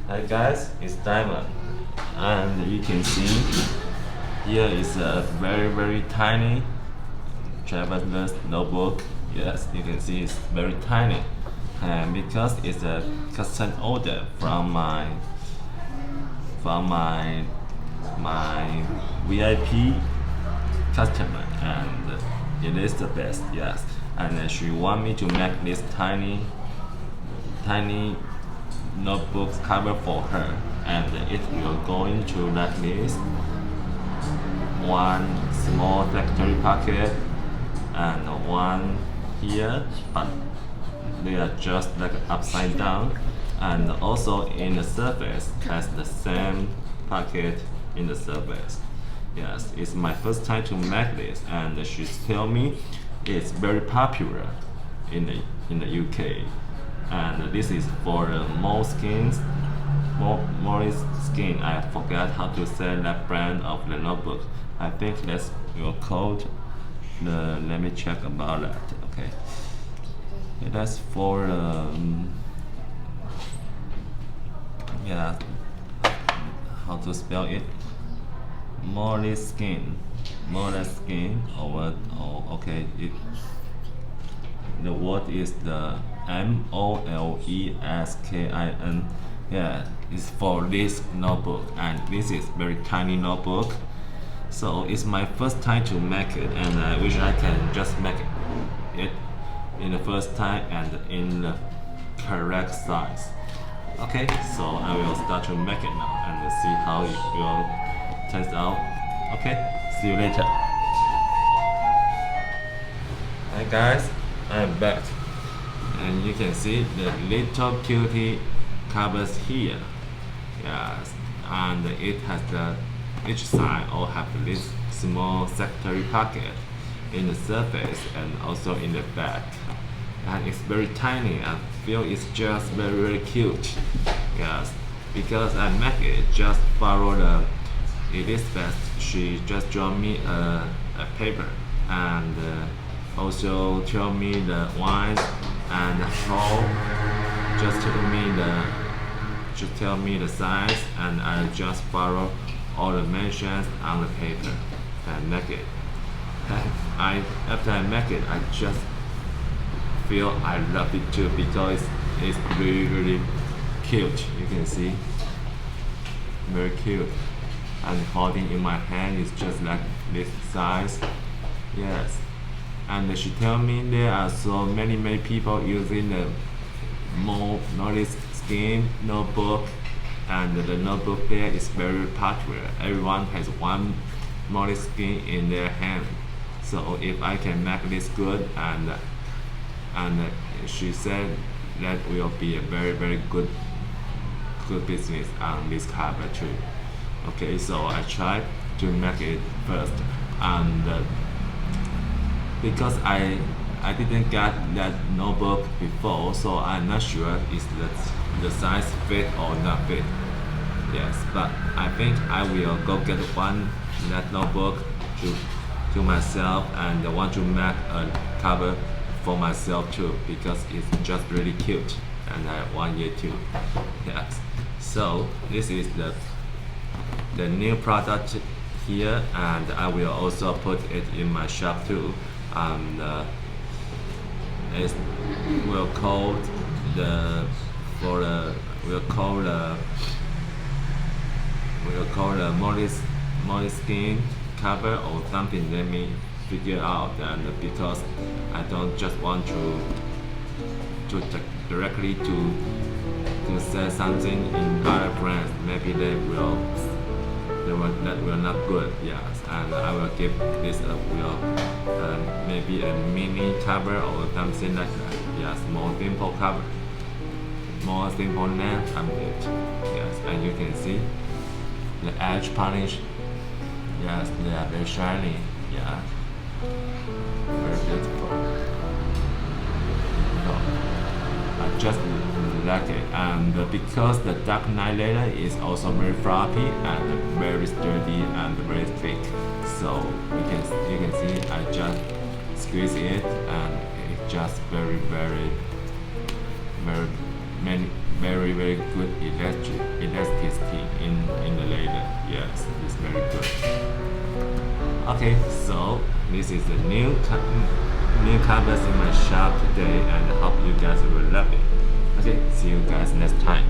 Hi guys, it's Diamond, and you can see here is a very tiny traveler's notebook. Yes, you can see it's very tiny, and because it's a custom order from my VIP customer, and it is the best. Yes, and she want me to make this tiny notebook cover for her, and it will go into like this: one small factory pocket and one here, but they are just like upside down, and also in the surface has the same pocket in the surface. Yes, it's my first time to make this, and she tell me it's very popular in the UK, and this is for the Moleskin. I forgot how to say that brand of the notebook. I think that's your code. Let me check about that. Okay, that's for yeah, how to spell it? Moleskin, Moleskin, or what? Oh, okay. The word is the Moleskin. Yeah, it's for this notebook, and this is very tiny notebook. So it's my first time to make it, and I wish I can just make it in the first time and in the correct size. Okay, so I will start to make it now and see how it will turn out. Okay, see you later. Hi guys, I'm back, and you can see the little cutie covers here. Yes, and it has each side all have this small secondary pocket in the surface and also in the back, and it's very tiny. I feel it's just very cute. Yes, because I make it just follow the it is best. She just draw me a paper, and also tell me the wines and how just tell me the size, and I just follow all the mentions on the paper and make it. After I make it, I just feel I love it too, because it's really cute. You can see, very cute. And holding in my hand is just like this size. Yes, and she tell me there are so many people using the Moleskin notebook, and the notebook there is very popular. Everyone has one Moleskin in their hand. So if I can make this good, and she said that will be a very good business on this cover too. Okay, so I tried to make it first, and because I didn't get that notebook before, so I'm not sure is the size fit or not fit. Yes, but I think I will go get one that notebook to myself, and I want to make a cover for myself too, because it's just really cute, and I want it too. Yes, so this is the new product here, and I will also put it in my shop too. It will call the Moleskin cover or something. Let me figure out, and because I don't just want to directly to say something in other brands, maybe that will not good. Yes, and I will give this maybe a mini cover or something like that. Yes, more simple cover, more simple name on it. Yes, and you can see the edge polish. Yes, they are very shiny. Yeah, very beautiful. So, I just like it, and because the dark knight leather is also very floppy and very sturdy and very thick, so you can see I just squeeze it, and it's just very good Okay, so this is the new covers in my shop today, and I hope you guys will love it. Okay, see you guys next time.